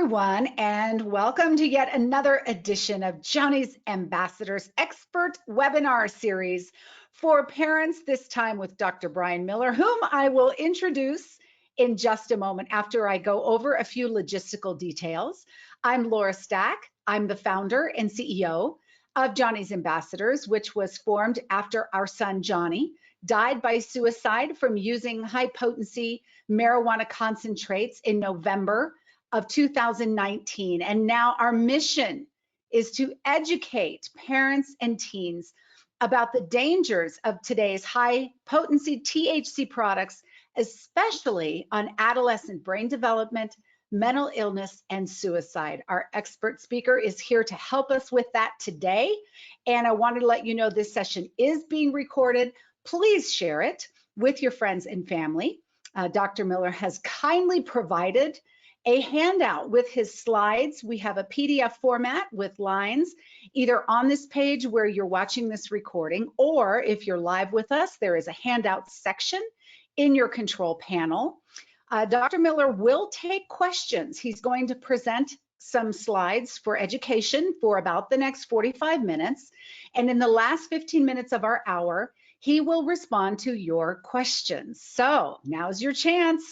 everyone, and welcome to yet another edition of Johnny's Ambassadors Expert Webinar Series for parents, this time with Dr. Brian Miller, whom I will introduce in just a moment after I go over a few logistical details. I'm Laura Stack. I'm the founder and CEO of Johnny's Ambassadors, which was formed after our son Johnny died by suicide from using high-potency marijuana concentrates in November of 2019. And now our mission is to educate parents and teens about the dangers of today's high-potency THC products, especially on adolescent brain development, mental illness, and suicide. Our expert speaker is here to help us with that today. And I wanted to let you know this session is being recorded. Please share it with your friends and family. Dr. Miller has kindly provided a handout with his slides. We have a PDF format with lines either on this page where you're watching this recording, or if you're live with us, there is a handout section in your control panel. Dr. Miller will take questions. He's going to present some slides for education for about the next 45 minutes. And in the last 15 minutes of our hour, he will respond to your questions. So now's your chance.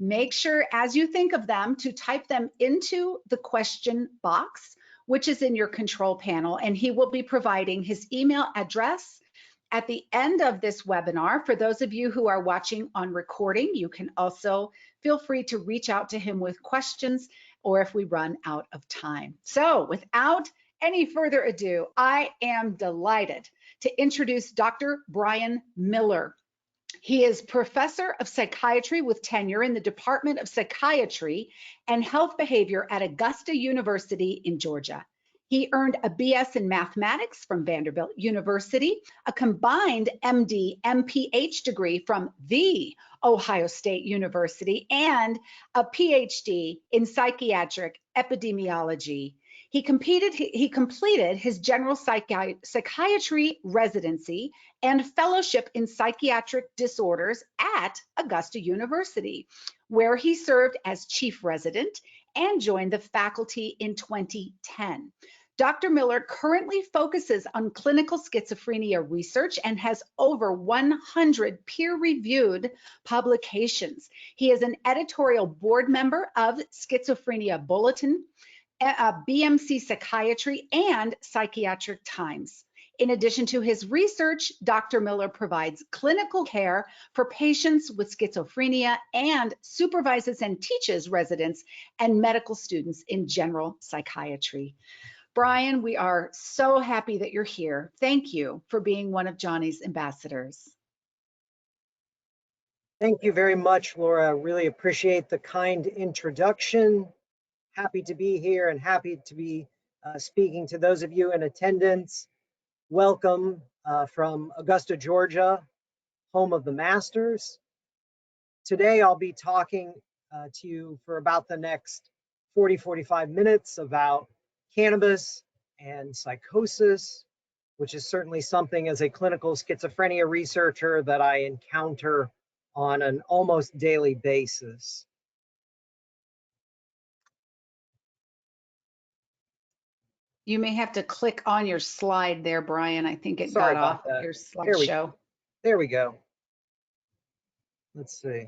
Make sure as you think of them to type them into the question box, which is in your control panel, and he will be providing his email address at the end of this webinar. For those of you who are watching on recording, you can also feel free to reach out to him with questions or if we run out of time. So without any further ado, I am delighted to introduce Dr. Brian Miller. He is professor of psychiatry with tenure in the Department of Psychiatry and Health Behavior at Augusta University in Georgia. He earned a BS in mathematics from Vanderbilt University, a combined MD, MPH degree from The Ohio State University, and a PhD in psychiatric epidemiology. He completed his general psychiatry residency and fellowship in psychiatric disorders at Augusta University, where he served as chief resident and joined the faculty in 2010. Dr. Miller currently focuses on clinical schizophrenia research and has over 100 peer-reviewed publications. He is an editorial board member of Schizophrenia Bulletin, BMC Psychiatry, and Psychiatric Times. In addition to his research, Dr. Miller provides clinical care for patients with schizophrenia and supervises and teaches residents and medical students in general psychiatry. Brian, we are so happy that you're here. Thank you for being one of Johnny's ambassadors. Thank you very much, Laura. I really appreciate the kind introduction. Happy to be here and happy to be speaking to those of you in attendance. Welcome from Augusta, Georgia, home of the Masters. Today I'll be talking to you for about the next 45 minutes about cannabis and psychosis, which is certainly something as a clinical schizophrenia researcher that I encounter on an almost daily basis. You may have to click on your slide there, Brian. I think it got off of your slideshow. There we go. Let's see.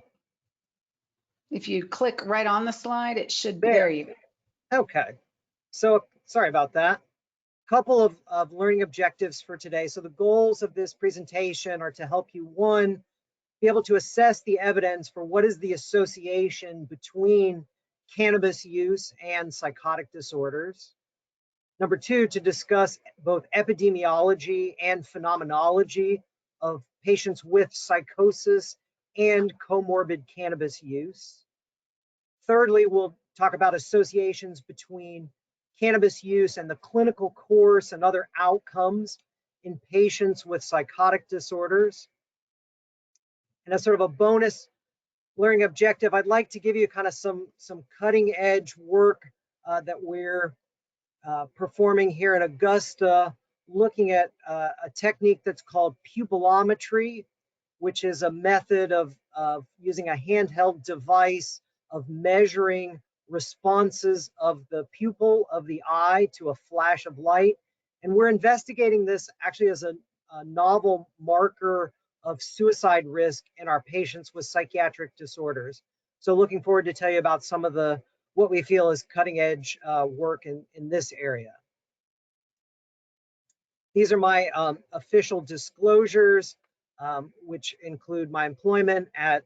If you click right on the slide, it should be there. You go. Okay. So sorry about that. Couple of learning objectives for today. So the goals of this presentation are to help you, one, be able to assess the evidence for what is the association between cannabis use and psychotic disorders. Number two, to discuss both epidemiology and phenomenology of patients with psychosis and comorbid cannabis use. Thirdly, we'll talk about associations between cannabis use and the clinical course and other outcomes in patients with psychotic disorders. And as sort of a bonus learning objective, I'd like to give you kind of some cutting edge work that we're performing here in Augusta, looking at a technique that's called Pupilometry, which is a method of using a handheld device of measuring responses of the pupil of the eye to a flash of light. And we're investigating this actually as a novel marker of suicide risk in our patients with psychiatric disorders. So looking forward to tell you about some of what we feel is cutting edge work in this area. These are my official disclosures, which include my employment at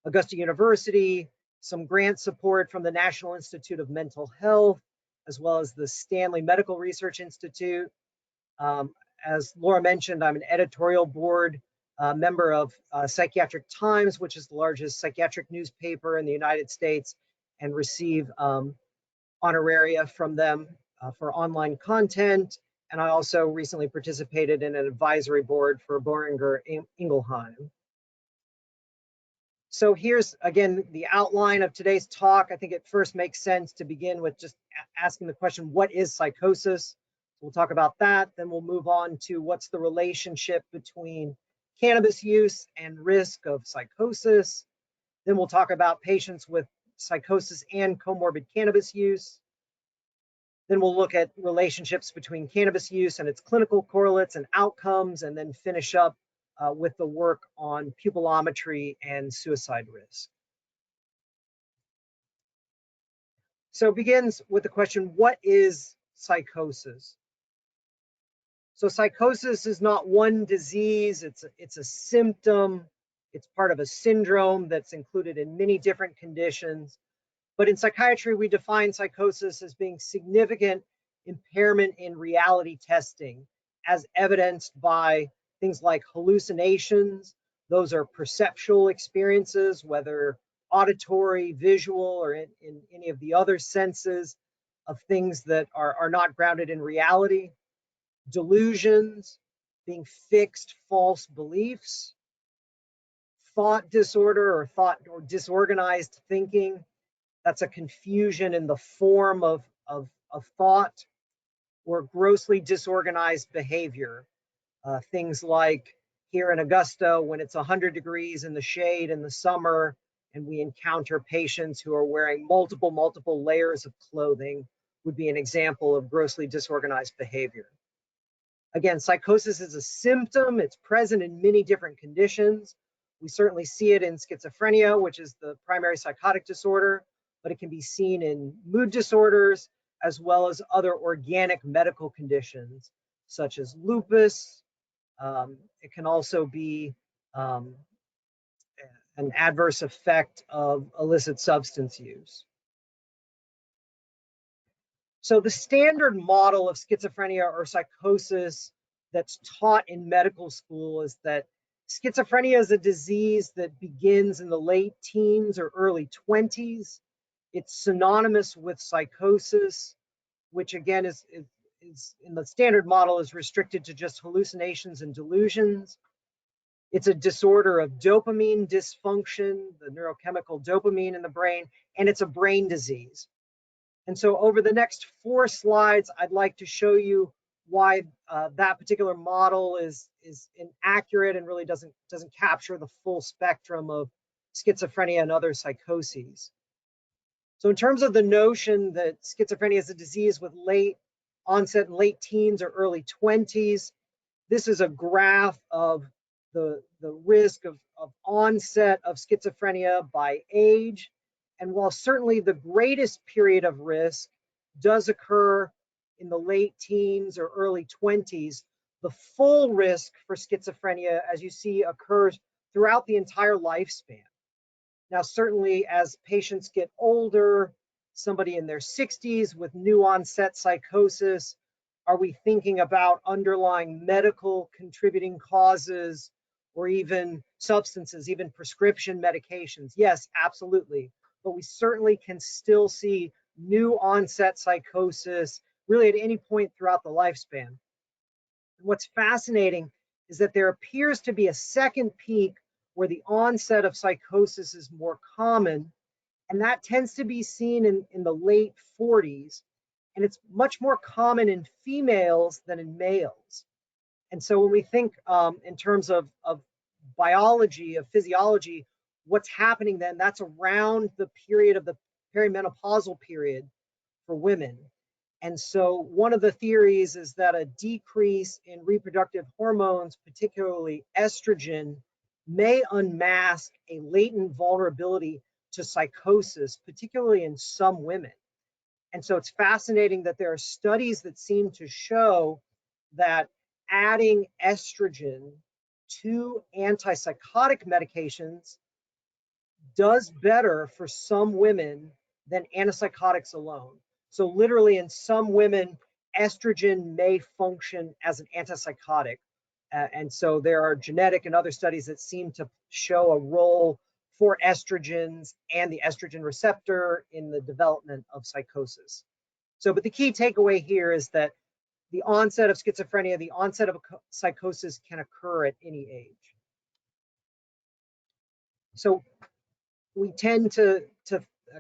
Augusta University, some grant support from the National Institute of Mental Health, as well as the Stanley Medical Research Institute. As Laura mentioned, I'm an editorial board member of Psychiatric Times, which is the largest psychiatric newspaper in the United States, and receive honoraria from them for online content. And I also recently participated in an advisory board for Boehringer Ingelheim. So here's, again, the outline of today's talk. I think it first makes sense to begin with just asking the question, what is psychosis? We'll talk about that. Then we'll move on to what's the relationship between cannabis use and risk of psychosis. Then we'll talk about patients with psychosis and comorbid cannabis use. Then we'll look at relationships between cannabis use and its clinical correlates and outcomes, and then finish up with the work on pupilometry and suicide risk. So it begins with the question, what is psychosis? So psychosis is not one disease, it's a symptom, it's part of a syndrome that's included in many different conditions. But in psychiatry, we define psychosis as being significant impairment in reality testing, as evidenced by things like hallucinations. Those are perceptual experiences, whether auditory, visual, or in any of the other senses of things that are not grounded in reality. Delusions, being fixed false beliefs. Thought disorder or disorganized thinking. That's a confusion in the form of thought, or grossly disorganized behavior. Things like here in Augusta, when it's 100 degrees in the shade in the summer, and we encounter patients who are wearing multiple layers of clothing, would be an example of grossly disorganized behavior. Again, psychosis is a symptom. It's present in many different conditions. We certainly see it in schizophrenia, which is the primary psychotic disorder, but it can be seen in mood disorders, as well as other organic medical conditions, such as lupus. It can also be an adverse effect of illicit substance use. So the standard model of schizophrenia or psychosis that's taught in medical school is that schizophrenia is a disease that begins in the late teens or early 20s. It's synonymous with psychosis, which again is in the standard model is restricted to just hallucinations and delusions. It's a disorder of dopamine dysfunction, the neurochemical dopamine in the brain, and it's a brain disease. And so over the next 4 slides, I'd like to show you why that particular model is inaccurate and really doesn't capture the full spectrum of schizophrenia and other psychoses. So in terms of the notion that schizophrenia is a disease with late onset in late teens or early 20s, this is a graph of the risk of onset of schizophrenia by age. And while certainly the greatest period of risk does occur in the late teens or early 20s, the full risk for schizophrenia, as you see, occurs throughout the entire lifespan. Now, certainly as patients get older, somebody in their 60s with new onset psychosis, are we thinking about underlying medical contributing causes or even substances, even prescription medications? Yes, absolutely. But we certainly can still see new onset psychosis really at any point throughout the lifespan. What's fascinating is that there appears to be a second peak where the onset of psychosis is more common, and that tends to be seen in the late 40s, and it's much more common in females than in males. And so when we think in terms of biology, of physiology, what's happening then, that's around the period of the perimenopausal period for women. And so one of the theories is that a decrease in reproductive hormones, particularly estrogen, may unmask a latent vulnerability to psychosis, particularly in some women. And so it's fascinating that there are studies that seem to show that adding estrogen to antipsychotic medications does better for some women than antipsychotics alone. So literally in some women, estrogen may function as an antipsychotic. And so there are genetic and other studies that seem to show a role for estrogens and the estrogen receptor in the development of psychosis. So, but the key takeaway here is that the onset of schizophrenia, the onset of psychosis can occur at any age. So we tend to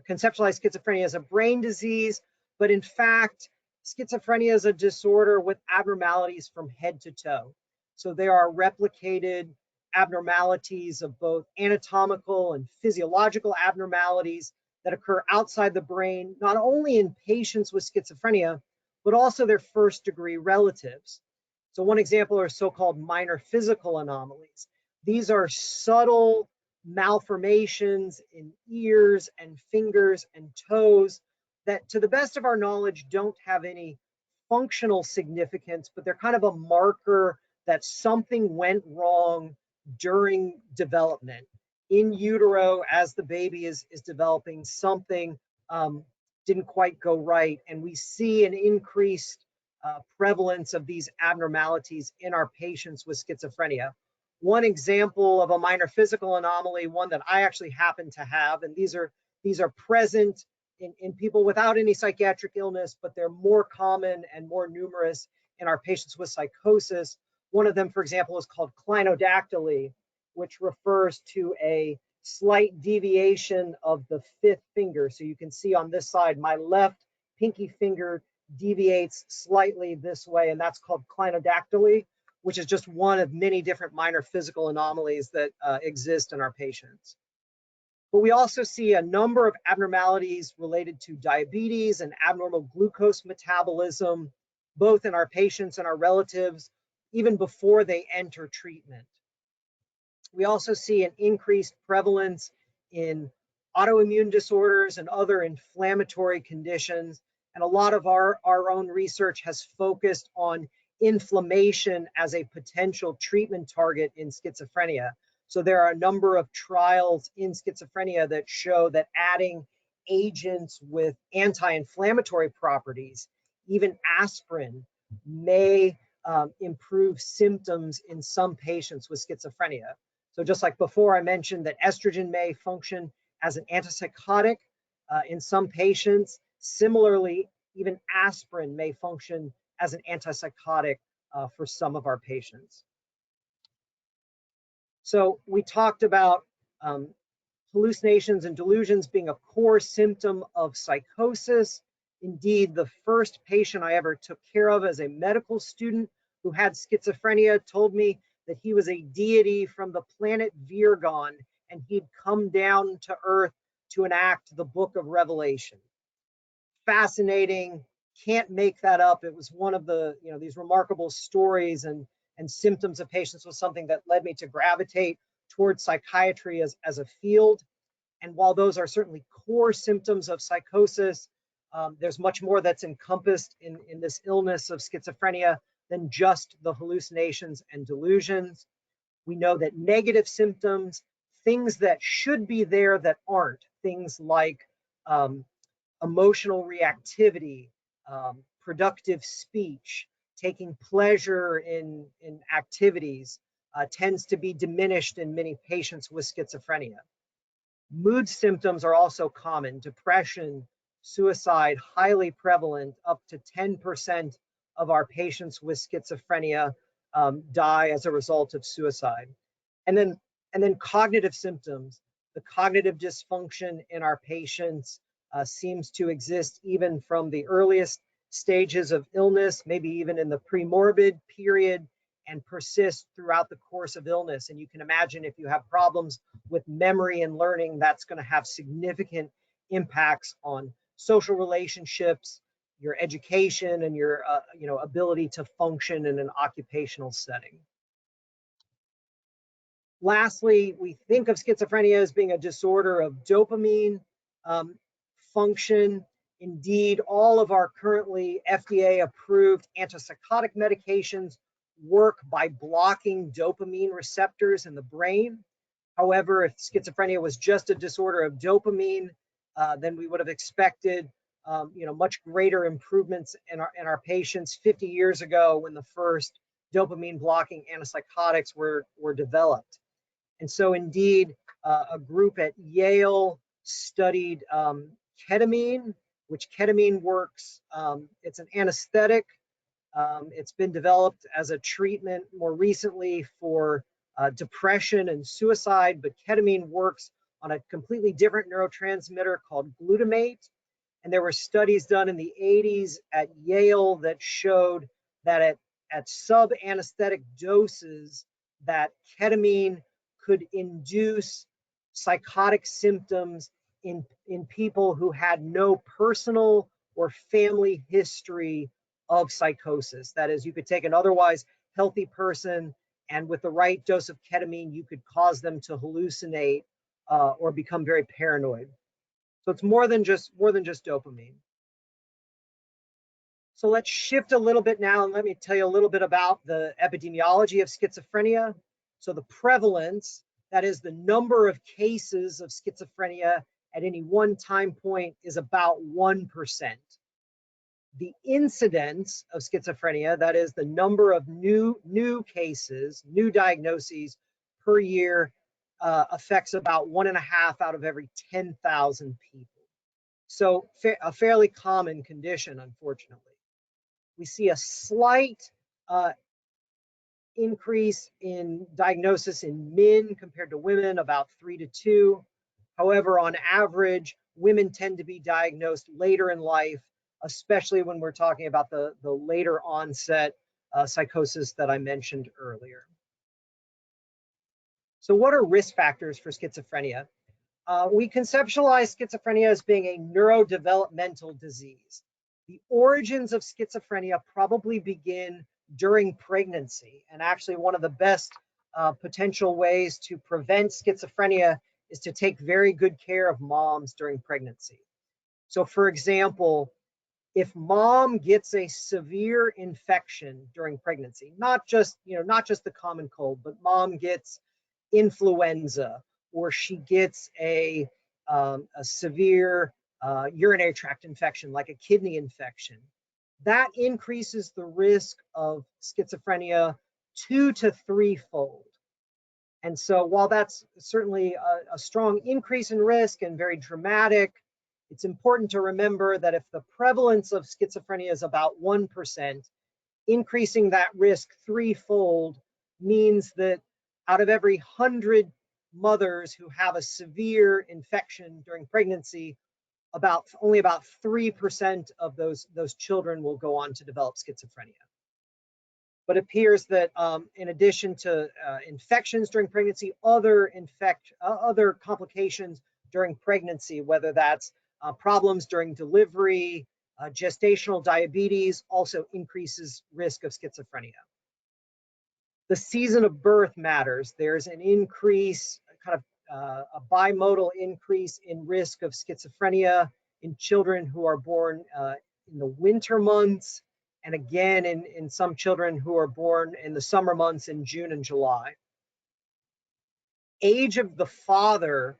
conceptualize schizophrenia as a brain disease, but in fact, schizophrenia is a disorder with abnormalities from head to toe. So there are replicated abnormalities of both anatomical and physiological abnormalities that occur outside the brain, not only in patients with schizophrenia, but also their first degree relatives. So one example are so-called minor physical anomalies. These are subtle malformations in ears and fingers and toes that, to the best of our knowledge, don't have any functional significance, but they're kind of a marker that something went wrong during development. In utero, as the baby is developing, something didn't quite go right, and we see an increased prevalence of these abnormalities in our patients with schizophrenia. One example of a minor physical anomaly, one that I actually happen to have, and these are present in people without any psychiatric illness, but they're more common and more numerous in our patients with psychosis. One of them, for example, is called Clinodactyly, which refers to a slight deviation of the fifth finger. So you can see on this side, my left pinky finger deviates slightly this way, and that's called Clinodactyly, which is just one of many different minor physical anomalies that exist in our patients. But we also see a number of abnormalities related to diabetes and abnormal glucose metabolism, both in our patients and our relatives, even before they enter treatment. We also see an increased prevalence in autoimmune disorders and other inflammatory conditions. And a lot of our own research has focused on inflammation as a potential treatment target in schizophrenia. So there are a number of trials in schizophrenia that show that adding agents with anti-inflammatory properties, even aspirin, may improve symptoms in some patients with schizophrenia. So just like before, I mentioned that estrogen may function as an antipsychotic in some patients. Similarly, even aspirin may function as an antipsychotic for some of our patients. So we talked about hallucinations and delusions being a core symptom of psychosis. Indeed, the first patient I ever took care of as a medical student who had schizophrenia told me that he was a deity from the planet Virgon, and he'd come down to Earth to enact the book of Revelation. Fascinating, can't make that up. It was one of the, these remarkable stories and symptoms of patients was something that led me to gravitate towards psychiatry as a field. And while those are certainly core symptoms of psychosis, there's much more that's encompassed in this illness of schizophrenia than just the hallucinations and delusions. We know that negative symptoms, things that should be there that aren't, things like emotional reactivity, productive speech, taking pleasure in activities, tends to be diminished in many patients with schizophrenia. Mood symptoms are also common. Depression, suicide, highly prevalent. Up to 10% of our patients with schizophrenia die as a result of suicide. And then cognitive symptoms. The cognitive dysfunction in our patients seems to exist even from the earliest stages of illness, maybe even in the premorbid period, and persist throughout the course of illness. And you can imagine if you have problems with memory and learning, that's going to have significant impacts on social relationships, your education, and your ability to function in an occupational setting. Lastly, we think of schizophrenia as being a disorder of dopamine function. Indeed, all of our currently FDA-approved antipsychotic medications work by blocking dopamine receptors in the brain. However, if schizophrenia was just a disorder of dopamine, then we would have expected much greater improvements in our patients 50 years ago when the first dopamine blocking antipsychotics were developed. And so indeed, a group at Yale studied ketamine, which ketamine works. It's an anesthetic. It's been developed as a treatment more recently for depression and suicide, but ketamine works on a completely different neurotransmitter called glutamate. And there were studies done in the 80s at Yale that showed that at sub-anesthetic doses, that ketamine could induce psychotic symptoms in people who had no personal or family history of psychosis. That is, you could take an otherwise healthy person, and with the right dose of ketamine, you could cause them to hallucinate or become very paranoid. So it's more than just dopamine. So let's shift a little bit now and let me tell you a little bit about the epidemiology of schizophrenia. So the prevalence, that is the number of cases of schizophrenia at any one time point, is about 1%. The incidence of schizophrenia, that is the number of new cases, new diagnoses per year, affects about 1.5 out of every 10,000 people. So a fairly common condition, unfortunately. We see a slight increase in diagnosis in men compared to women, about 3 to 2. However, on average, women tend to be diagnosed later in life, especially when we're talking about the later onset psychosis that I mentioned earlier. So what are risk factors for schizophrenia? We conceptualize schizophrenia as being a neurodevelopmental disease. The origins of schizophrenia probably begin during pregnancy, and actually one of the best potential ways to prevent schizophrenia is to take very good care of moms during pregnancy. So for example, if mom gets a severe infection during pregnancy, not just the common cold, but mom gets influenza, or she gets a severe urinary tract infection like a kidney infection, that increases the risk of schizophrenia 2 to 3-fold. And so while that's certainly a strong increase in risk and very dramatic, it's important to remember that if the prevalence of schizophrenia is about 1%, increasing that risk 3-fold means that out of every 100 mothers who have a severe infection during pregnancy, only about 3% of those children will go on to develop schizophrenia. But it appears that in addition to infections during pregnancy, other complications during pregnancy, whether that's problems during delivery, gestational diabetes, also increases risk of schizophrenia. The season of birth matters. There's an increase, kind of a bimodal increase in risk of schizophrenia in children who are born in the winter months, and again in some children who are born in the summer months in June and July. Age of the father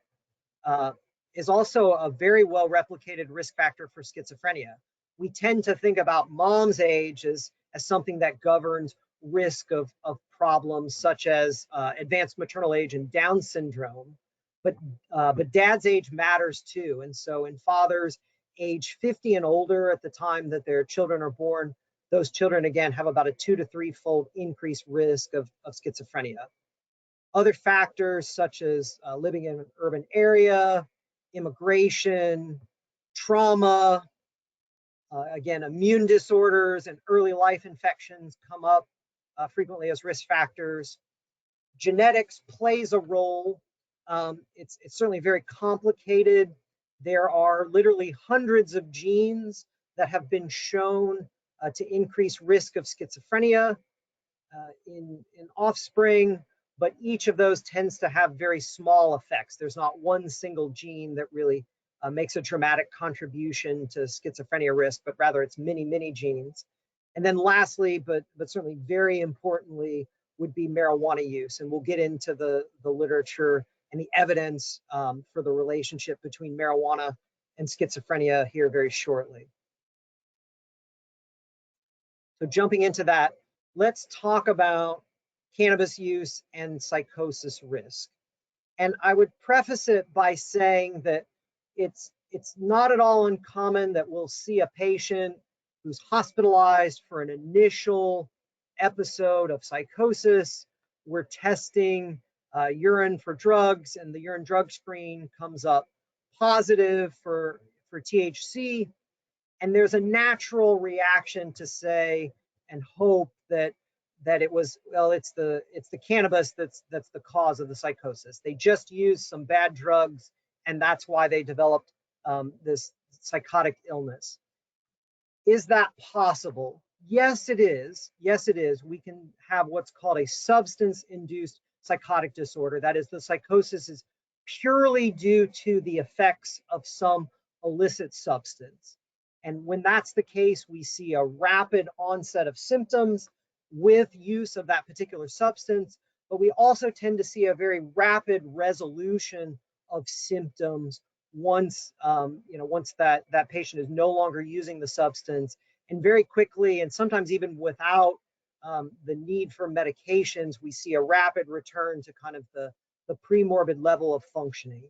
is also a very well replicated risk factor for schizophrenia. We tend to think about mom's age as something that governs risk of problems such as advanced maternal age and Down syndrome, but dad's age matters too. And so in fathers age 50 and older at the time that their children are born, those children again have about a 2 to 3-fold increased risk of schizophrenia. Other factors such as living in an urban area, immigration, trauma, again, immune disorders and early life infections come up frequently as risk factors. Genetics plays a role. It's certainly very complicated. There are literally hundreds of genes that have been shown to increase risk of schizophrenia in offspring, but each of those tends to have very small effects. There's not one single gene that really makes a dramatic contribution to schizophrenia risk, but rather it's many genes. And then lastly, but certainly very importantly, would be marijuana use. And we'll get into the literature and the evidence for the relationship between marijuana and schizophrenia here very shortly. So jumping into that, let's talk about cannabis use and psychosis risk. And I would preface it by saying that it's not at all uncommon that we'll see a patient who's hospitalized for an initial episode of psychosis. We're testing urine for drugs, and the urine drug screen comes up positive for THC. And there's a natural reaction to say and hope that it was, well, it's the cannabis that's the cause of the psychosis. They just used some bad drugs, and that's why they developed this psychotic illness. Is that possible? Yes, it is. Yes, it is. We can have what's called a substance-induced psychotic disorder. That is, the psychosis is purely due to the effects of some illicit substance. And when that's the case, we see a rapid onset of symptoms with use of that particular substance, but we also tend to see a very rapid resolution of symptoms once once that patient is no longer using the substance, and very quickly, and sometimes even without the need for medications, we see a rapid return to kind of the premorbid level of functioning.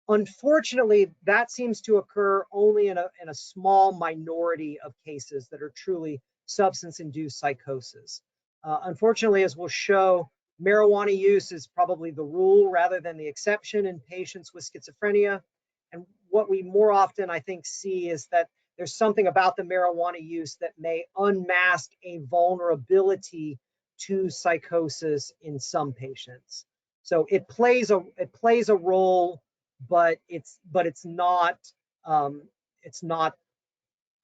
Unfortunately, that seems to occur only in a small minority of cases that are truly substance-induced psychosis. Unfortunately, as we'll show, marijuana use is probably the rule rather than the exception in patients with schizophrenia. And what we more often, I think, see is that there's something about the marijuana use that may unmask a vulnerability to psychosis in some patients. So it plays a role, but it's not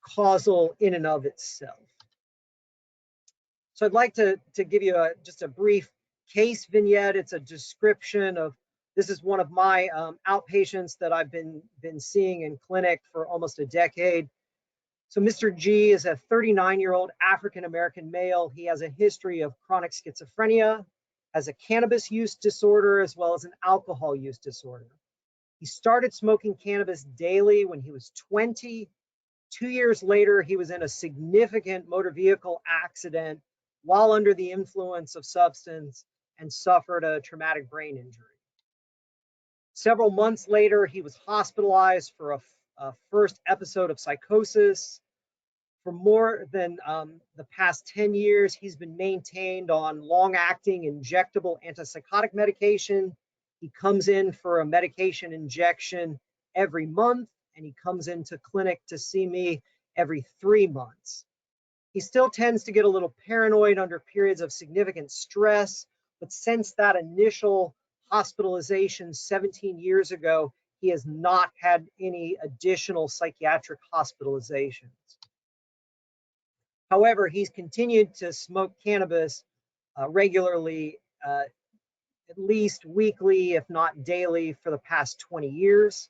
causal in and of itself. So I'd like to give you just a brief case vignette. It's a description of, this is one of my outpatients that I've been seeing in clinic for almost a decade. So Mr. G is a 39-year-old African-American male. He has a history of chronic schizophrenia, has a cannabis use disorder, as well as an alcohol use disorder. He started smoking cannabis daily when he was 20. 2 years later, he was in a significant motor vehicle accident while under the influence of substance and suffered a traumatic brain injury. Several months later, he was hospitalized for a first episode of psychosis. For more than the past 10 years, he's been maintained on long-acting injectable antipsychotic medication. He comes in for a medication injection every month, and he comes into clinic to see me every 3 months. He still tends to get a little paranoid under periods of significant stress, but since that initial hospitalization 17 years ago, he has not had any additional psychiatric hospitalizations. However, he's continued to smoke cannabis regularly, at least weekly, if not daily, for the past 20 years.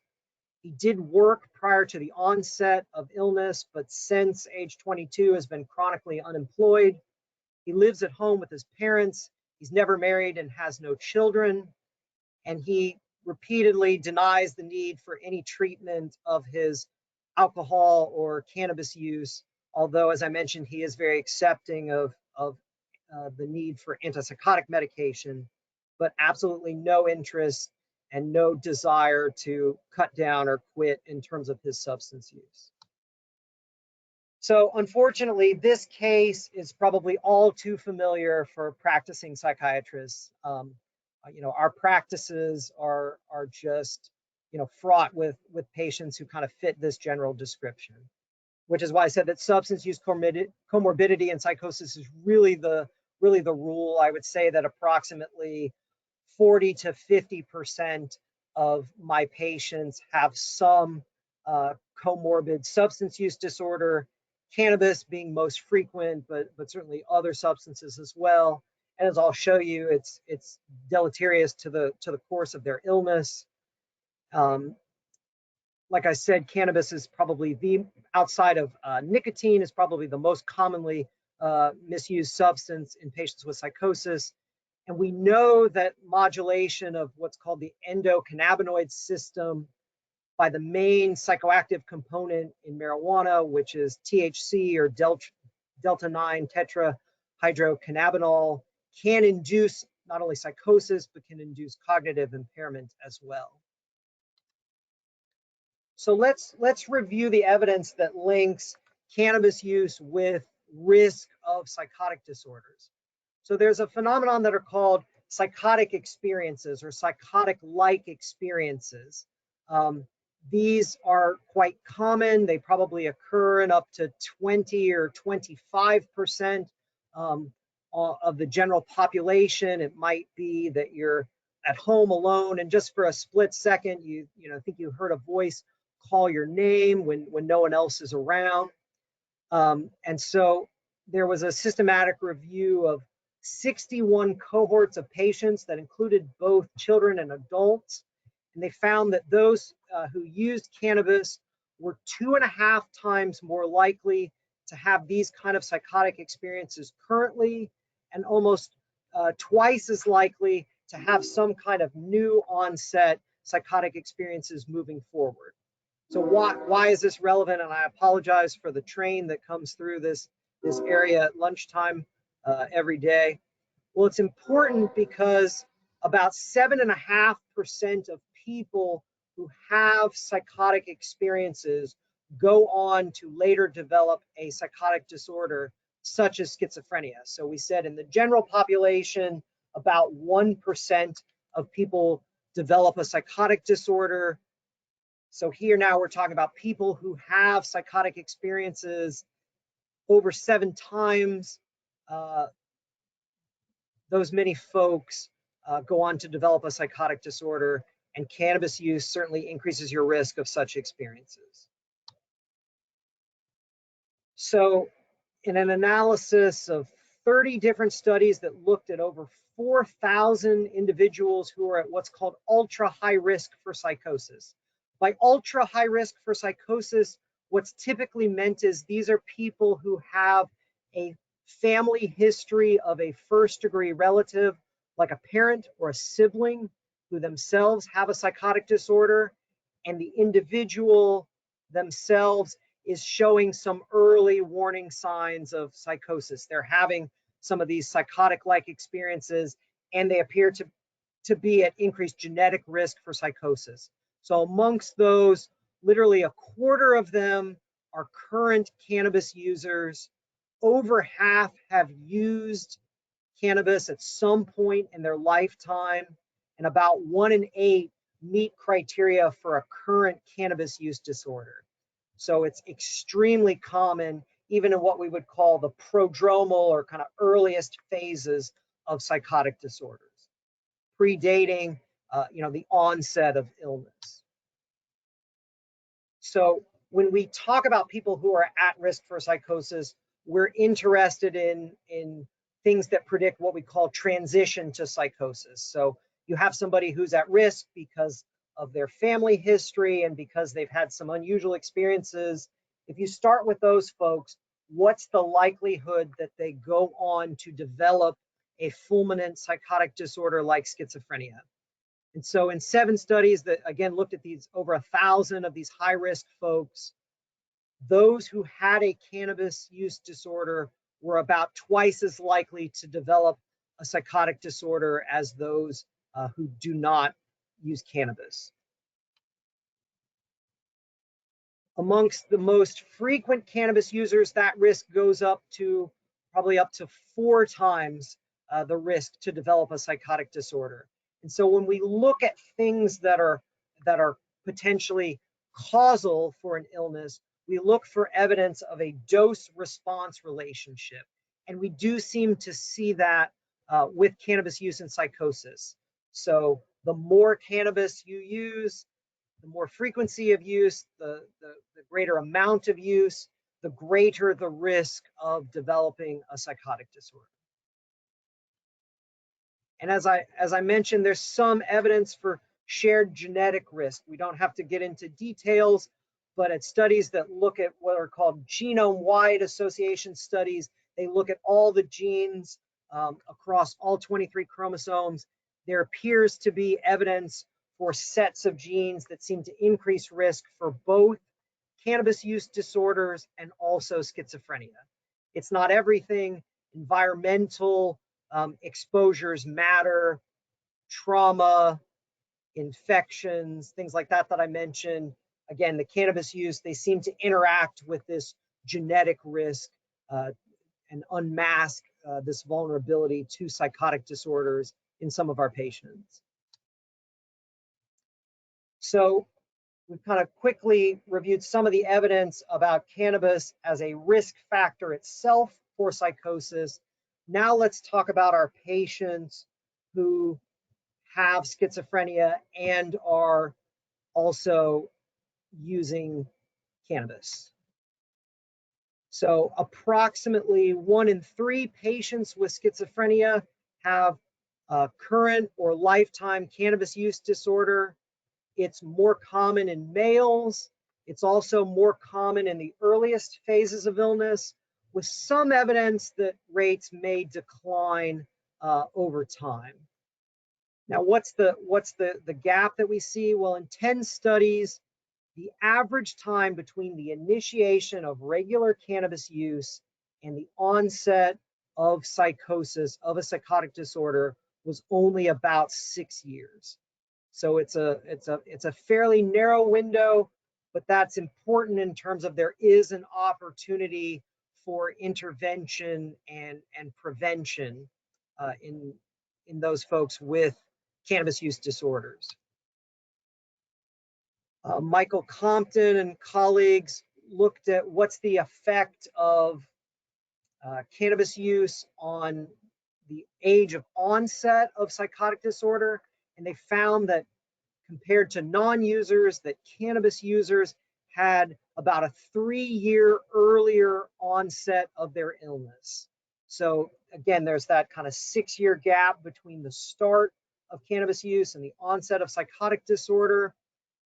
He did work prior to the onset of illness, but since age 22 has been chronically unemployed. He lives at home with his parents. He's never married and has no children. And he repeatedly denies the need for any treatment of his alcohol or cannabis use, although, as I mentioned, he is very accepting of the need for antipsychotic medication, but absolutely no interest and no desire to cut down or quit in terms of his substance use. So unfortunately, this case is probably all too familiar for practicing psychiatrists. Our practices are just, fraught with patients who kind of fit this general description, which is why I said that substance use comorbidity and psychosis is really the rule. I would say that approximately 40 to 50% of my patients have some comorbid substance use disorder, cannabis being most frequent, but certainly other substances as well. And as I'll show you, it's deleterious to the course of their illness. Like I said, cannabis is probably outside of nicotine, is probably the most commonly misused substance in patients with psychosis. And we know that modulation of what's called the endocannabinoid system by the main psychoactive component in marijuana, which is THC or delta-9 tetrahydrocannabinol, can induce not only psychosis, but can induce cognitive impairment as well. So let's review the evidence that links cannabis use with risk of psychotic disorders. So there's a phenomenon that are called psychotic experiences or psychotic-like experiences. These are quite common. They probably occur in up to 20 or 25% of the general population. It might be that you're at home alone, and just for a split second, you think you heard a voice call your name when no one else is around. And so there was a systematic review of 61 cohorts of patients that included both children and adults. And they found that those who used cannabis were 2.5 times more likely to have these kind of psychotic experiences currently, and almost twice as likely to have some kind of new onset psychotic experiences moving forward. So why is this relevant? And I apologize for the train that comes through this area at lunchtime every day. Well, it's important because about 7.5% of people who have psychotic experiences go on to later develop a psychotic disorder such as schizophrenia. So we said in the general population, about 1% of people develop a psychotic disorder. So here now we're talking about people who have psychotic experiences over 7 times. Those many folks go on to develop a psychotic disorder, and cannabis use certainly increases your risk of such experiences. So in an analysis of 30 different studies that looked at over 4,000 individuals who are at what's called ultra high risk for psychosis. By ultra high risk for psychosis, what's typically meant is these are people who have a family history of a first-degree relative, like a parent or a sibling, who themselves have a psychotic disorder, and the individual themselves is showing some early warning signs of psychosis. They're having some of these psychotic-like experiences, and they appear to be at increased genetic risk for psychosis. So amongst those, literally 1/4 of them are current cannabis users. Over half have used cannabis at some point in their lifetime, and about 1 in 8 meet criteria for a current cannabis use disorder. So it's extremely common, even in what we would call the prodromal or kind of earliest phases of psychotic disorders, predating the onset of illness. So when we talk about people who are at risk for psychosis, we're interested in things that predict what we call transition to psychosis. So you have somebody who's at risk because of their family history and because they've had some unusual experiences. If you start with those folks, what's the likelihood that they go on to develop a fulminant psychotic disorder like schizophrenia? And so in 7 studies that, again, looked at these over 1,000 of these high-risk folks, those who had a cannabis use disorder were about twice as likely to develop a psychotic disorder as those who do not use cannabis. Amongst the most frequent cannabis users, that risk goes up to probably up to 4 times the risk to develop a psychotic disorder. And so when we look at things that are potentially causal for an illness, we look for evidence of a dose-response relationship. And we do seem to see that with cannabis use in psychosis. So The more cannabis you use, the more frequency of use, the greater amount of use, the greater the risk of developing a psychotic disorder. And as I mentioned, there's some evidence for shared genetic risk. We don't have to get into details, but at studies that look at what are called genome-wide association studies, they look at all the genes across all 23 chromosomes. There appears to be evidence for sets of genes that seem to increase risk for both cannabis use disorders and also schizophrenia. It's not everything. Environmental exposures matter, trauma, infections, things like that I mentioned. Again, the cannabis use, they seem to interact with this genetic risk and unmask this vulnerability to psychotic disorders in some of our patients. So we've kind of quickly reviewed some of the evidence about cannabis as a risk factor itself for psychosis. Now let's talk about our patients who have schizophrenia and are also using cannabis. So approximately 1 in 3 patients with schizophrenia have a current or lifetime cannabis use disorder. It's more common in males. It's also more common in the earliest phases of illness, with some evidence that rates may decline over time. Now, what's the gap that we see? Well, in 10 studies, the average time between the initiation of regular cannabis use and the onset of psychosis, of a psychotic disorder, was only about 6 years. So it's a fairly narrow window, but that's important in terms of there is an opportunity for intervention and prevention in those folks with cannabis use disorders. Michael Compton and colleagues looked at what's the effect of cannabis use on the age of onset of psychotic disorder, and they found that compared to non-users, that cannabis users had about a 3-year earlier onset of their illness. So again, there's that kind of 6-year gap between the start of cannabis use and the onset of psychotic disorder,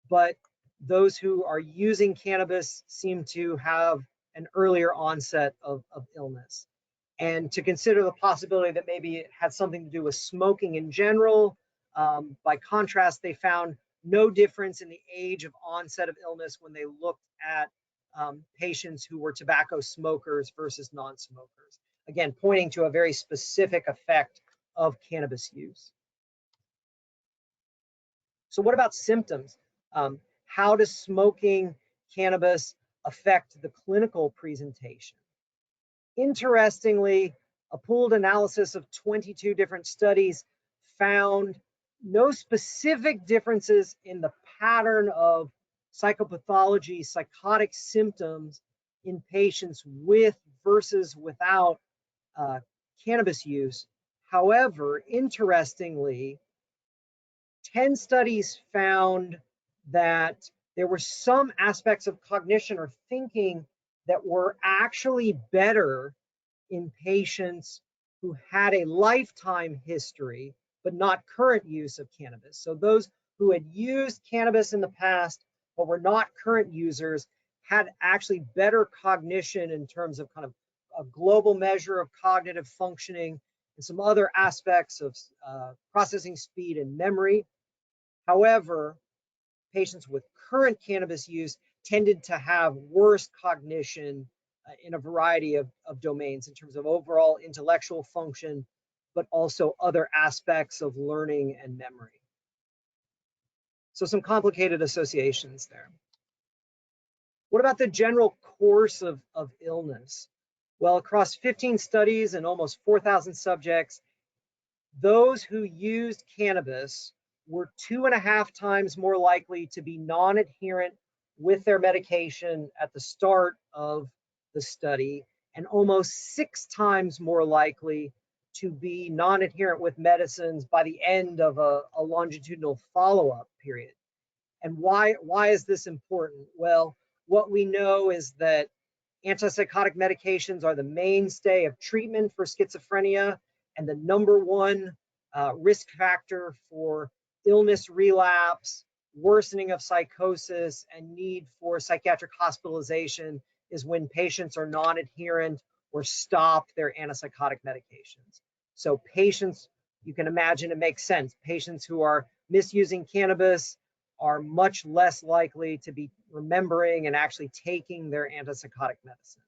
but those who are using cannabis seem to have an earlier onset of illness. And to consider the possibility that maybe it had something to do with smoking in general, by contrast, they found no difference in the age of onset of illness when they looked at patients who were tobacco smokers versus non-smokers. Again, pointing to a very specific effect of cannabis use. So what about symptoms? How does smoking cannabis affect the clinical presentation? Interestingly, a pooled analysis of 22 different studies found no specific differences in the pattern of psychopathology, psychotic symptoms in patients with versus without cannabis use. However, interestingly, 10 studies found that there were some aspects of cognition or thinking that were actually better in patients who had a lifetime history, but not current use of cannabis. So those who had used cannabis in the past, but were not current users, had actually better cognition in terms of kind of a global measure of cognitive functioning and some other aspects of processing speed and memory. However, patients with current cannabis use tended to have worse cognition in a variety of domains in terms of overall intellectual function, but also other aspects of learning and memory. So some complicated associations there. What about the general course of illness? Well, across 15 studies and almost 4,000 subjects, those who used cannabis were 2.5 times more likely to be non-adherent with their medication at the start of the study, and almost 6 times more likely to be non-adherent with medicines by the end of a longitudinal follow-up period. And why is this important? Well, what we know is that antipsychotic medications are the mainstay of treatment for schizophrenia and the #1 risk factor for illness relapse, worsening of psychosis, and need for psychiatric hospitalization is when patients are non-adherent or stop their antipsychotic medications. So patients, you can imagine it makes sense, patients who are misusing cannabis are much less likely to be remembering and actually taking their antipsychotic medicine.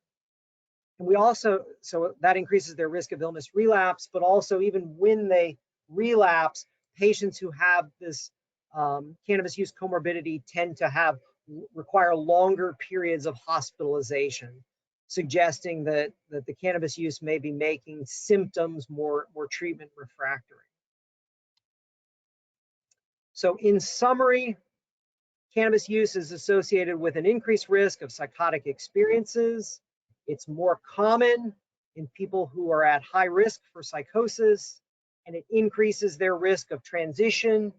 And we also, so that increases their risk of illness relapse, but also even when they relapse, patients who have this cannabis use comorbidity tend to require longer periods of hospitalization, suggesting that the cannabis use may be making symptoms more treatment refractory. So in summary, cannabis use is associated with an increased risk of psychotic experiences. It's more common in people who are at high risk for psychosis, and it increases their risk of transition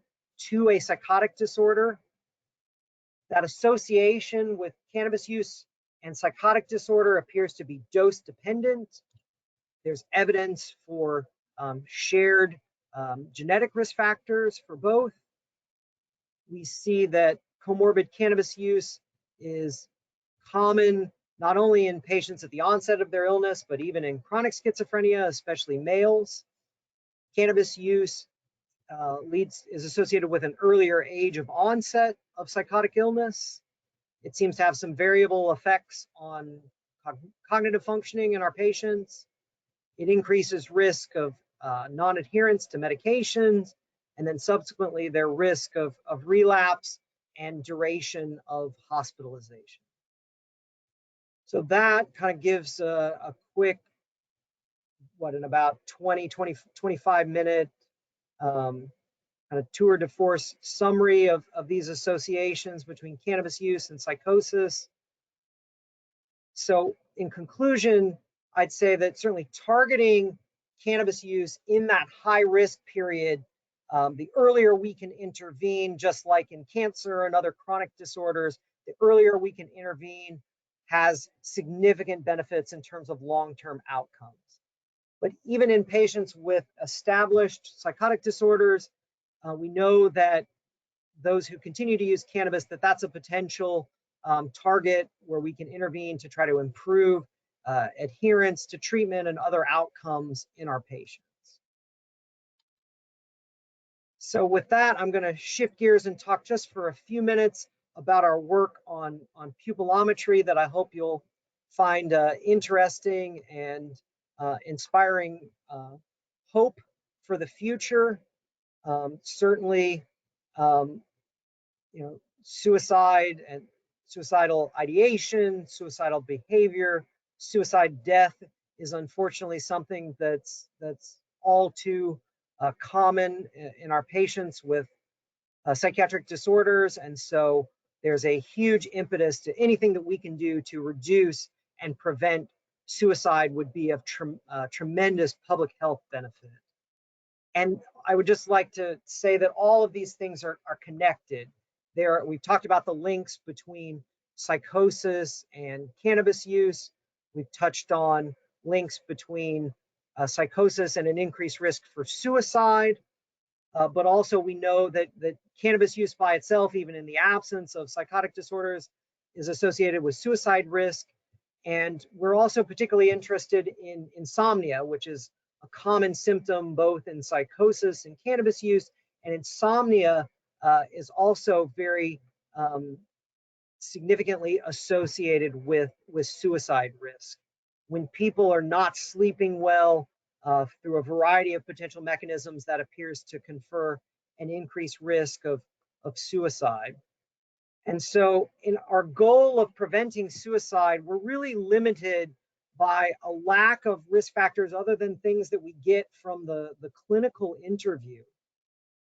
to a psychotic disorder. That association with cannabis use and psychotic disorder appears to be dose dependent. There's evidence for shared genetic risk factors for both. We see that comorbid cannabis use is common not only in patients at the onset of their illness, but even in chronic schizophrenia, especially males. Cannabis use is associated with an earlier age of onset of psychotic illness. It seems to have some variable effects on cognitive functioning in our patients. It increases risk of non-adherence to medications, and then subsequently their risk of relapse and duration of hospitalization. So that kind of gives a quick, in about 25 minute kind of tour de force summary of these associations between cannabis use and psychosis. So in conclusion, I'd say that certainly targeting cannabis use in that high risk period, the earlier we can intervene, just like in cancer and other chronic disorders, the earlier we can intervene has significant benefits in terms of long-term outcomes. But even in patients with established psychotic disorders, we know that those who continue to use cannabis, that's a potential target where we can intervene to try to improve adherence to treatment and other outcomes in our patients. So with that, I'm going to shift gears and talk just for a few minutes about our work on pupilometry that I hope you'll find interesting and inspiring hope for the future. Certainly, suicide and suicidal ideation, suicidal behavior, suicide death is unfortunately something that's all too common in our patients with psychiatric disorders. And so there's a huge impetus to anything that we can do to reduce and prevent suicide would be of tremendous public health benefit. And I would just like to say that all of these things are connected. We've talked about the links between psychosis and cannabis use. We've touched on links between psychosis and an increased risk for suicide. But also we know that cannabis use by itself, even in the absence of psychotic disorders, is associated with suicide risk. And we're also particularly interested in insomnia, which is a common symptom both in psychosis and cannabis use. And insomnia is also very significantly associated with suicide risk. When people are not sleeping well through a variety of potential mechanisms, that appears to confer an increased risk of suicide. And so in our goal of preventing suicide, we're really limited by a lack of risk factors other than things that we get from the clinical interview.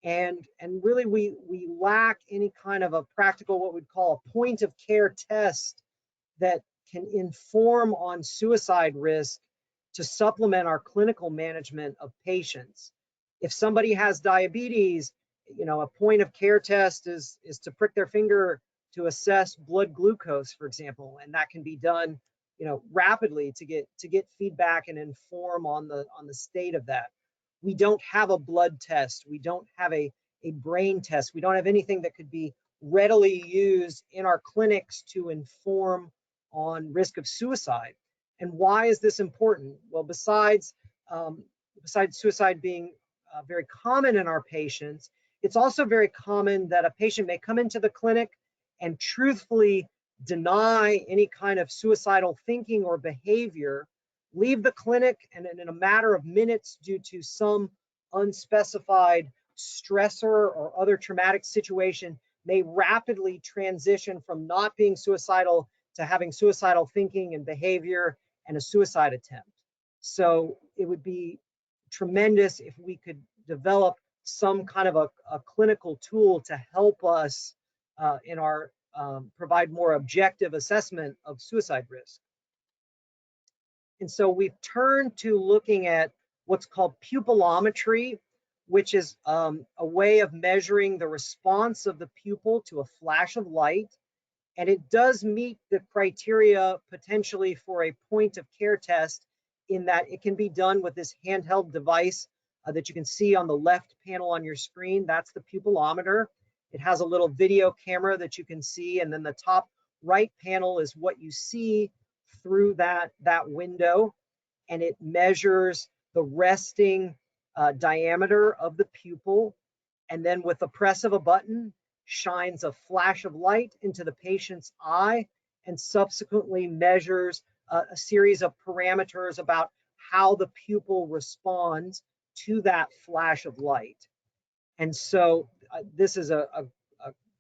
And really we lack any kind of a practical, what we'd call a point of care test that can inform on suicide risk to supplement our clinical management of patients. If somebody has diabetes, a point of care test is to prick their finger to assess blood glucose, for example, and that can be done, rapidly to get feedback and inform on the state of that. We don't have a blood test. We don't have a brain test. We don't have anything that could be readily used in our clinics to inform on risk of suicide. And why is this important? Well, besides suicide being very common in our patients, it's also very common that a patient may come into the clinic and truthfully deny any kind of suicidal thinking or behavior, leave the clinic, and in a matter of minutes, due to some unspecified stressor or other traumatic situation, may rapidly transition from not being suicidal to having suicidal thinking and behavior and a suicide attempt. So it would be tremendous if we could develop some kind of a clinical tool to help us in our provide more objective assessment of suicide risk. And so we've turned to looking at what's called pupilometry, which is a way of measuring the response of the pupil to a flash of light. And it does meet the criteria potentially for a point of care test, in that it can be done with this handheld device that you can see on the left panel on your screen. That's the pupilometer. It has a little video camera that you can see, and then the top right panel is what you see through that window, and it measures the resting diameter of the pupil, and then with the press of a button, shines a flash of light into the patient's eye, and subsequently measures a series of parameters about how the pupil responds to that flash of light. And so this is a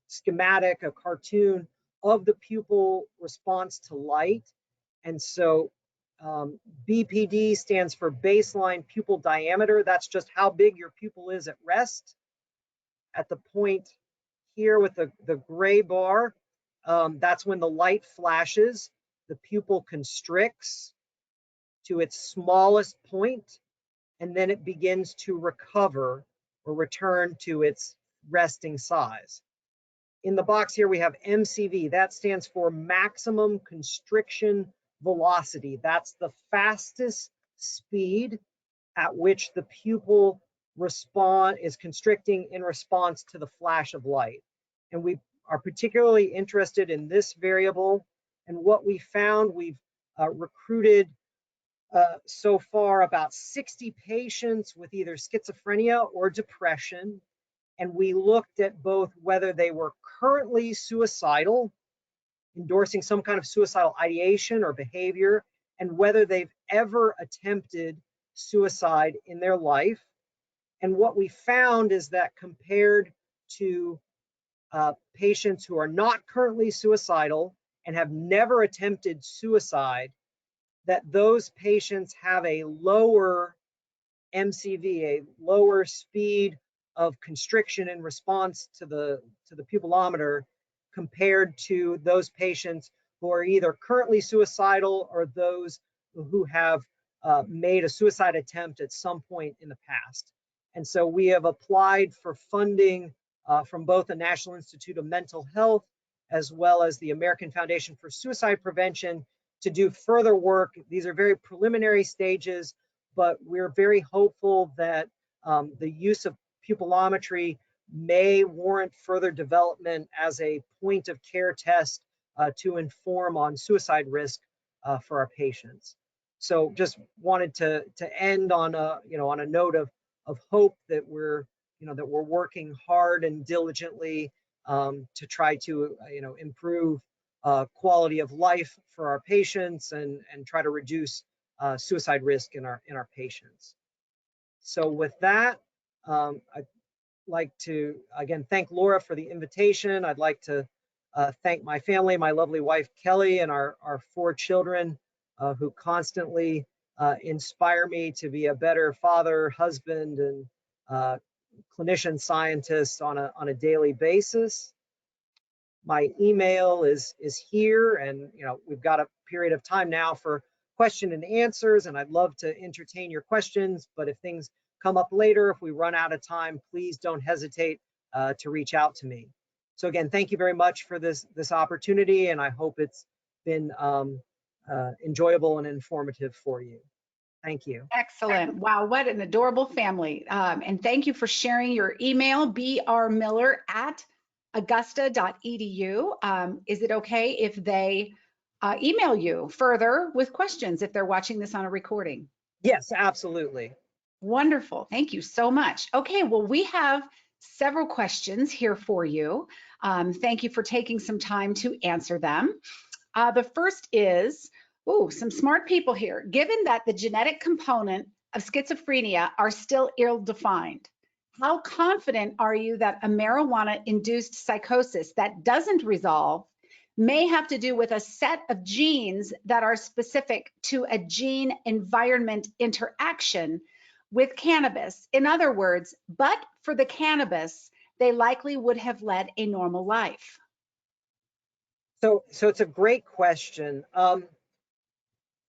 schematic, a cartoon of the pupil response to light. And so BPD stands for baseline pupil diameter. That's just how big your pupil is at rest. At the point here with the gray bar, that's when the light flashes, the pupil constricts to its smallest point, and then it begins to recover or return to its resting size. In the box here, we have MCV. That stands for maximum constriction velocity. That's the fastest speed at which the pupil is constricting in response to the flash of light. And we are particularly interested in this variable. And what we found, we've recruited so far about 60 patients with either schizophrenia or depression. And we looked at both whether they were currently suicidal, endorsing some kind of suicidal ideation or behavior, and whether they've ever attempted suicide in their life. And what we found is that compared to patients who are not currently suicidal and have never attempted suicide, that those patients have a lower MCV, a lower speed of constriction in response to the pupilometer compared to those patients who are either currently suicidal or those who have made a suicide attempt at some point in the past. And so we have applied for funding from both the National Institute of Mental Health as well as the American Foundation for Suicide Prevention to do further work. These are very preliminary stages, but we're very hopeful that the use of pupilometry may warrant further development as a point of care test to inform on suicide risk for our patients. So just wanted to end on a on a note of hope that we're working hard and diligently to try to improve quality of life for our patients and try to reduce suicide risk in our patients. So with that, I'd like to again thank Laura for the invitation. I'd like to thank my family, my lovely wife Kelly, and our 4 children who constantly inspire me to be a better father, husband, and clinician scientist on a daily basis. My email is here, and we've got a period of time now for question and answers, and I'd love to entertain your questions. But if things come up later, if we run out of time, please don't hesitate to reach out to me. So again, thank you very much for this opportunity, and I hope it's been enjoyable and informative for you. Thank you. Excellent. Wow, what an adorable family. And thank you for sharing your email, brmiller@augusta.edu. Is it okay if they email you further with questions if they're watching this on a recording? Yes, absolutely. Wonderful. Thank you so much. Okay, well, we have several questions here for you. Thank you for taking some time to answer them. The first is, some smart people here. Given that the genetic component of schizophrenia are still ill-defined, how confident are you that a marijuana-induced psychosis that doesn't resolve may have to do with a set of genes that are specific to a gene-environment interaction with cannabis? In other words, but for the cannabis, they likely would have led a normal life. So it's a great question.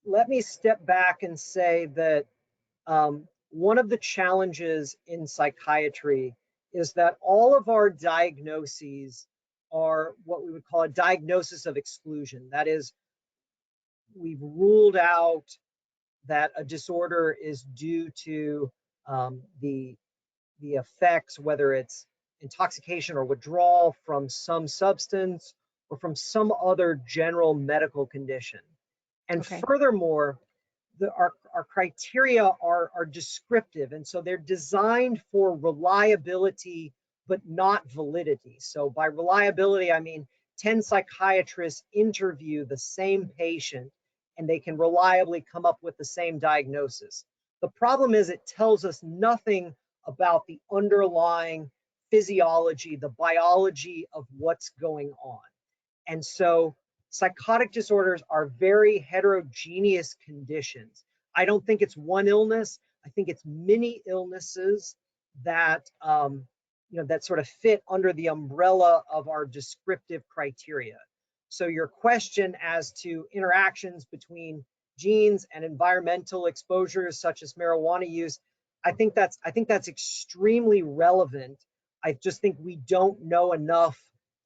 Let me step back and say that one of the challenges in psychiatry is that all of our diagnoses are what we would call a diagnosis of exclusion. That is, we've ruled out that a disorder is due to the effects, whether it's intoxication or withdrawal from some substance or from some other general medical condition. And furthermore, our criteria are descriptive, and so they're designed for reliability but not validity. So by reliability, I mean 10 psychiatrists interview the same patient and they can reliably come up with the same diagnosis. The problem is it tells us nothing about the underlying physiology, the biology of what's going on. And so psychotic disorders are very heterogeneous conditions. I don't think it's one illness. I think it's many illnesses that that sort of fit under the umbrella of our descriptive criteria. So your question as to interactions between genes and environmental exposures such as marijuana use, I think that's extremely relevant. I just think we don't know enough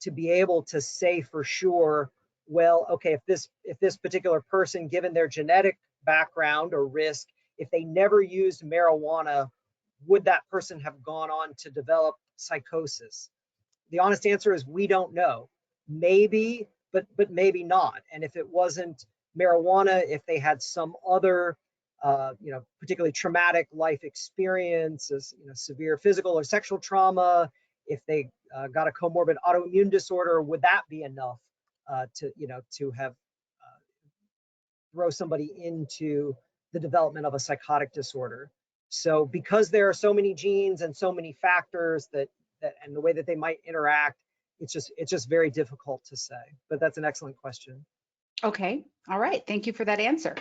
to be able to say for sure, well, okay, if this particular person, given their genetic background or risk, if they never used marijuana, would that person have gone on to develop psychosis? The honest answer is we don't know. Maybe, but maybe not. And if it wasn't marijuana, if they had some other particularly traumatic life experiences, severe physical or sexual trauma, if they got a comorbid autoimmune disorder, would that be enough to have throw somebody into the development of a psychotic disorder? So because there are so many genes and so many factors that and the way that they might interact, it's just very difficult to say. But that's an excellent question. Okay, all right, thank you for that answer.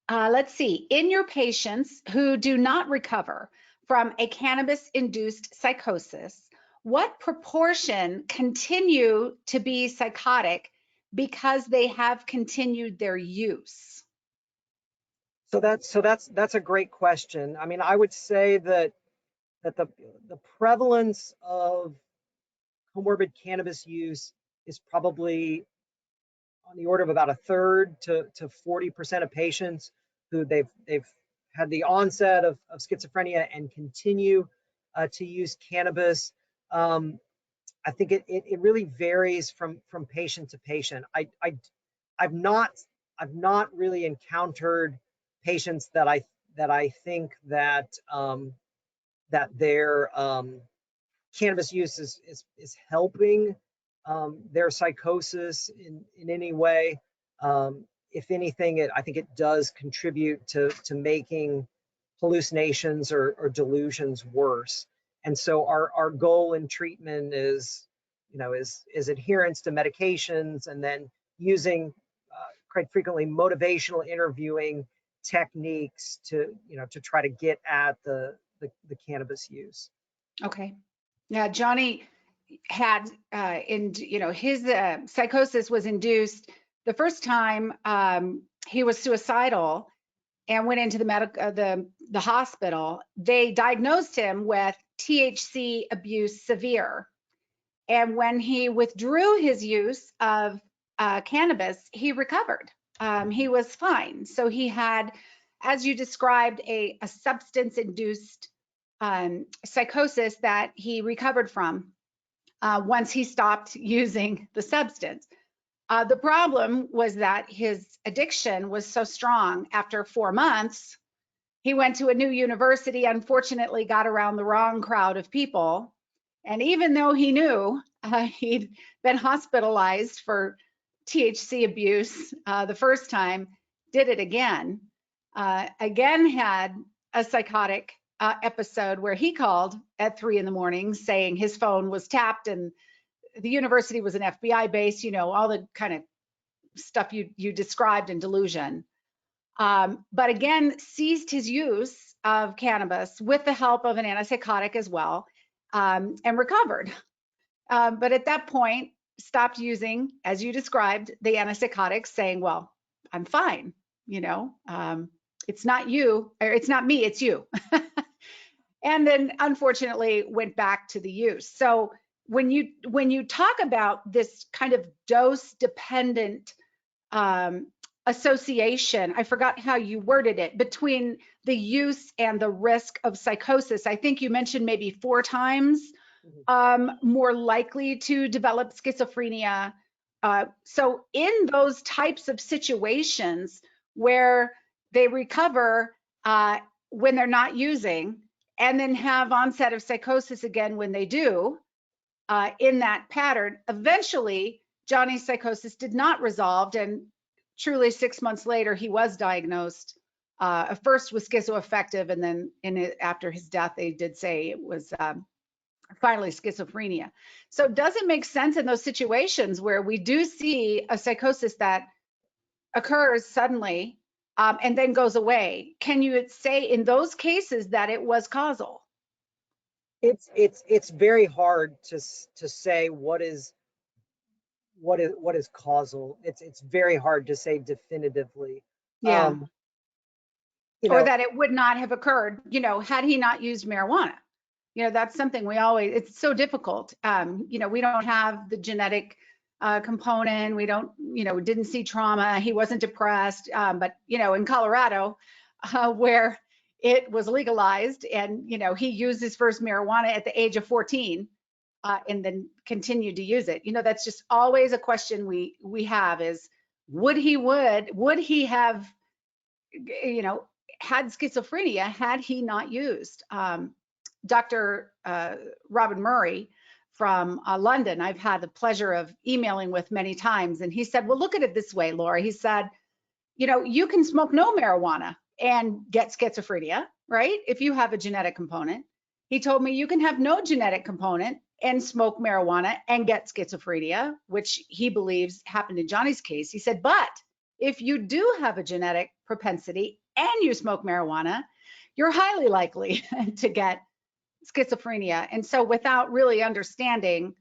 Let's see, in your patients who do not recover from a cannabis-induced psychosis, what proportion continue to be psychotic because they have continued their use? So that's a great question. I mean, I would say that the prevalence of comorbid cannabis use is probably on the order of about 1/3 to 40% of patients who they've had the onset of schizophrenia and continue to use cannabis. I think it really varies from patient to patient. I've not really encountered patients that I think that their cannabis use is helping their psychosis in any way. If anything, I think it does contribute to making hallucinations or delusions worse. And so our goal in treatment is adherence to medications, and then using quite frequently motivational interviewing techniques to try to get at the cannabis use. Okay. Yeah, Johnny had his psychosis was induced The first time he was suicidal and went into the hospital, they diagnosed him with THC abuse severe. And when he withdrew his use of cannabis, he recovered. He was fine. So he had, as you described, a substance-induced psychosis that he recovered from once he stopped using the substance. The problem was that his addiction was so strong. After 4 months, he went to a new university, unfortunately got around the wrong crowd of people. And even though he knew he'd been hospitalized for THC abuse the first time, did it again. Again had a psychotic episode where he called at 3 in the morning saying his phone was tapped and the university was an FBI base, you know, all the kind of stuff you described in delusion. But again, ceased his use of cannabis with the help of an antipsychotic as well, and recovered. But at that point, stopped using, as you described, the antipsychotics, saying, well, I'm fine, you know, it's not you, or it's not me, it's you. And then unfortunately went back to the use. So when you talk about this kind of dose dependent association, I forgot how you worded it, between the use and the risk of psychosis, I think you mentioned maybe 4 times more likely to develop schizophrenia. So in those types of situations where they recover when they're not using, and then have onset of psychosis again when they do, in that pattern, eventually Johnny's psychosis did not resolve, and truly 6 months later he was diagnosed first with schizoaffective, and then after his death they did say it was finally schizophrenia. So does it make sense in those situations where we do see a psychosis that occurs suddenly and then goes away? Can you say in those cases that it was causal? It's very hard to say what is causal. It's very hard to say definitively. Yeah. You Or know, that it would not have occurred, you know, had he not used marijuana. You know, that's something we always, it's so difficult. You know, we don't have the genetic component. We don't, you know, didn't see trauma. He wasn't depressed. But, you know, in Colorado, where it was legalized and, you know, he used his first marijuana at the age of 14 and then continued to use it. You know, that's just always a question we have is, would he have, you know, had schizophrenia had he not used? Dr. Robin Murray from London, I've had the pleasure of emailing with many times, and he said, well, look at it this way, Laura. He said, you know, you can smoke no marijuana and get schizophrenia, right? If you have a genetic component. He told me you can have no genetic component and smoke marijuana and get schizophrenia, which he believes happened in Johnny's case. He said, but if you do have a genetic propensity and you smoke marijuana, you're highly likely to get schizophrenia. And so without really understanding,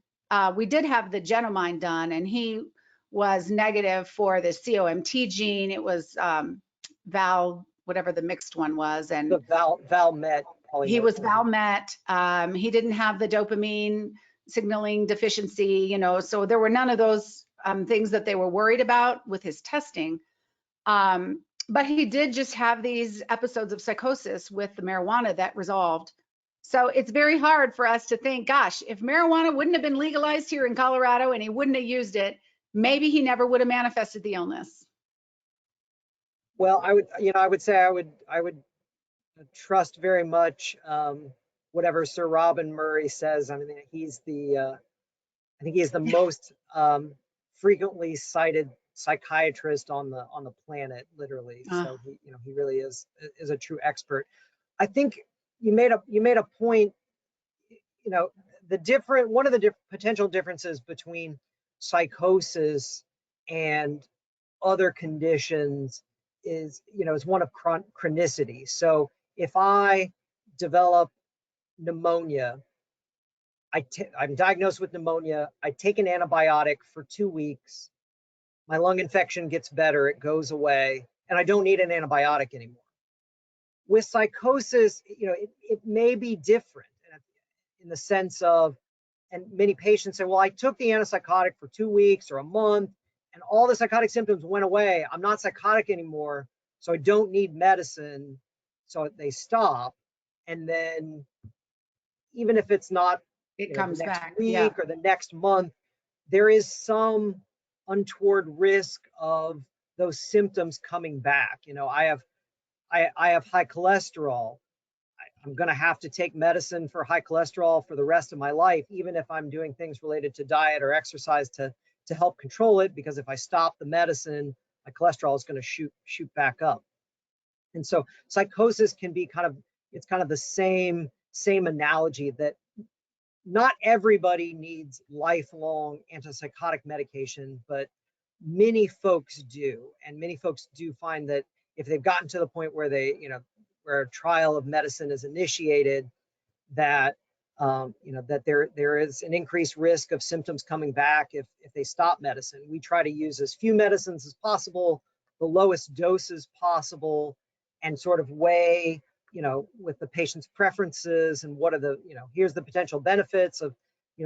we did have the Genomind done, and he was negative for the COMT gene. It was Val, whatever the mixed one was. And the Valmet. He was Valmet. He didn't have the dopamine signaling deficiency, you know, so there were none of those things that they were worried about with his testing. But he did just have these episodes of psychosis with the marijuana that resolved. So it's very hard for us to think, gosh, if marijuana wouldn't have been legalized here in Colorado and he wouldn't have used it, maybe he never would have manifested the illness. Well, I would say I would trust very much whatever Sir Robin Murray says. I mean, I think he's the most frequently cited psychiatrist on the planet, literally. So he really is a true expert. I think you made a point. You know, one of the potential differences between psychosis and other conditions is one of chronicity. So if I develop pneumonia, I'm diagnosed with pneumonia, I take an antibiotic for 2 weeks, my lung infection gets better, it goes away, and I don't need an antibiotic anymore. With psychosis, it may be different in the sense of, and many patients say, well, I took the antipsychotic for 2 weeks or a month, and all the psychotic symptoms went away. I'm not psychotic anymore, so I don't need medicine. So they stop. And then even if it's not It the comes next back. week Yeah. or the next month, there is some untoward risk of those symptoms coming back. I have high cholesterol. I'm going to have to take medicine for high cholesterol for the rest of my life, even if I'm doing things related to diet or exercise to help control it, because if I stop the medicine, my cholesterol is going to shoot back up. And so psychosis can be it's kind of the same analogy, that not everybody needs lifelong antipsychotic medication, but many folks do. And many folks do find that if they've gotten to the point where where a trial of medicine is initiated, that that there is an increased risk of symptoms coming back if they stop medicine. We try to use as few medicines as possible, the lowest doses possible, and sort of weigh, with the patient's preferences and what are the, here's the potential benefits of,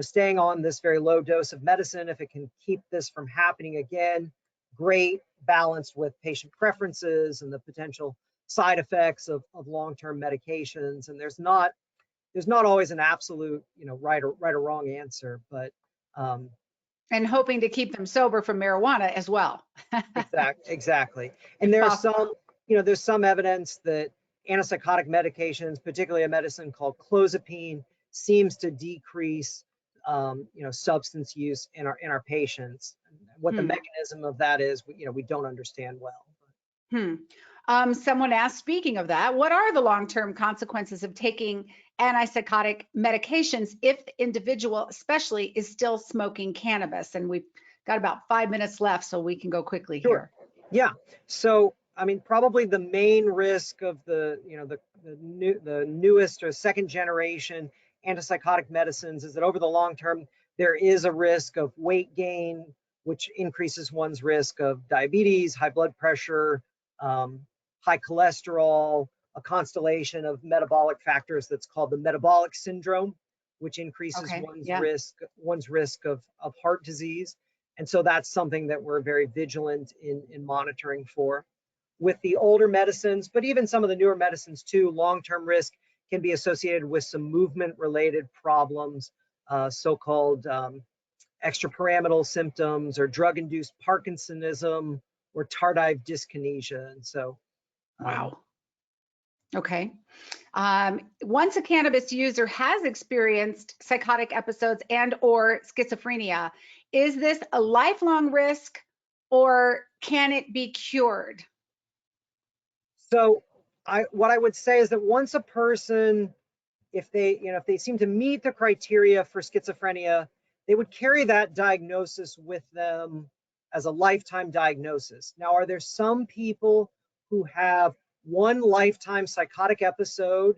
staying on this very low dose of medicine. If it can keep this from happening again, great, balanced with patient preferences and the potential side effects of long-term medications. And there's not always an absolute, right or wrong answer, but and hoping to keep them sober from marijuana as well. Exactly. And there's some evidence that antipsychotic medications, particularly a medicine called clozapine, seems to decrease substance use in our patients. What the mechanism of that is, we don't understand well. Someone asked, speaking of that, what are the long-term consequences of taking antipsychotic medications if the individual especially is still smoking cannabis? And we've got about 5 minutes left, so we can go quickly here. Yeah. So, probably the main risk of the newest or second generation antipsychotic medicines is that over the long term, there is a risk of weight gain, which increases one's risk of diabetes, high blood pressure, high cholesterol, a constellation of metabolic factors that's called the metabolic syndrome, which increases one's risk of heart disease. And so that's something that we're very vigilant in monitoring for. With the older medicines, but even some of the newer medicines too, long-term risk can be associated with some movement-related problems, so-called extrapyramidal symptoms or drug-induced Parkinsonism or tardive dyskinesia. And so, wow. Okay. Once a cannabis user has experienced psychotic episodes and or schizophrenia, is this a lifelong risk or can it be cured? So what I would say is that once a person, if they seem to meet the criteria for schizophrenia, they would carry that diagnosis with them as a lifetime diagnosis. Now, are there some people who have one lifetime psychotic episode?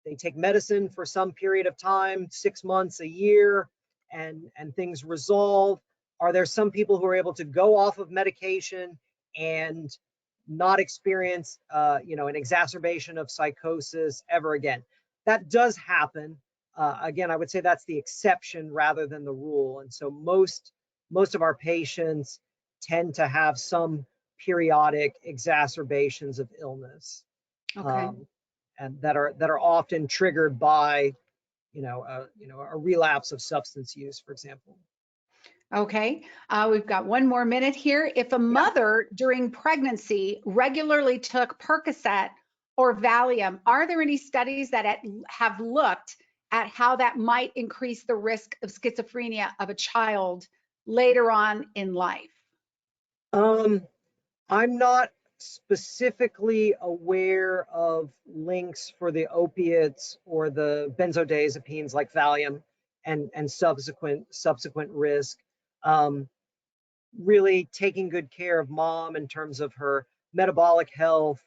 They take medicine for some period of time, 6 months, a year, and things resolve. Are there some people who are able to go off of medication and not experience, an exacerbation of psychosis ever again? That does happen. Again, I would say that's the exception rather than the rule. And so most of our patients tend to have some periodic exacerbations of illness. Okay. And that are often triggered by, a relapse of substance use, for example. Okay, we've got 1 more minute here. If a mother during pregnancy regularly took Percocet or Valium, are there any studies that have looked at how that might increase the risk of schizophrenia of a child later on in life? I'm not specifically aware of links for the opiates or the benzodiazepines like Valium and subsequent risk. Really taking good care of mom in terms of her metabolic health,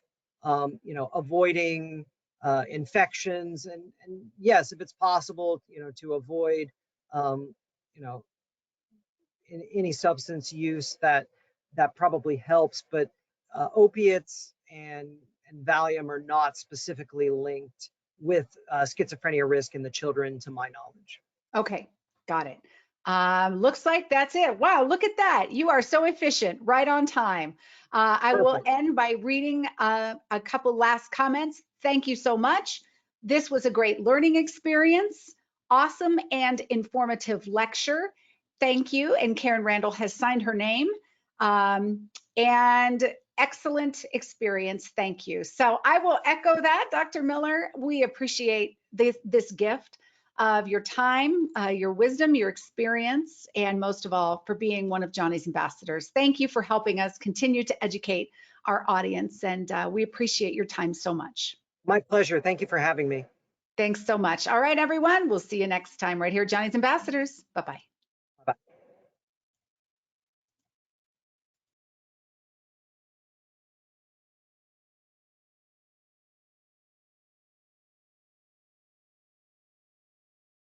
avoiding infections, and yes, if it's possible, to avoid, any substance use that that probably helps, but opiates and Valium are not specifically linked with schizophrenia risk in the children, to my knowledge. Okay, got it. Looks like that's it. Wow, look at that. You are so efficient, right on time. I will Perfect. end by reading a couple last comments. Thank you so much. This was a great learning experience. Awesome and informative lecture. Thank you. And Karen Randall has signed her name. And excellent experience. Thank you. So I will echo that, Dr. Miller. We appreciate this gift of your time, your wisdom, your experience, and most of all, for being one of Johnny's ambassadors. Thank you for helping us continue to educate our audience, and we appreciate your time so much. My pleasure. Thank you for having me. Thanks so much. All right, everyone, we'll see you next time right here, Johnny's Ambassadors. Bye-bye.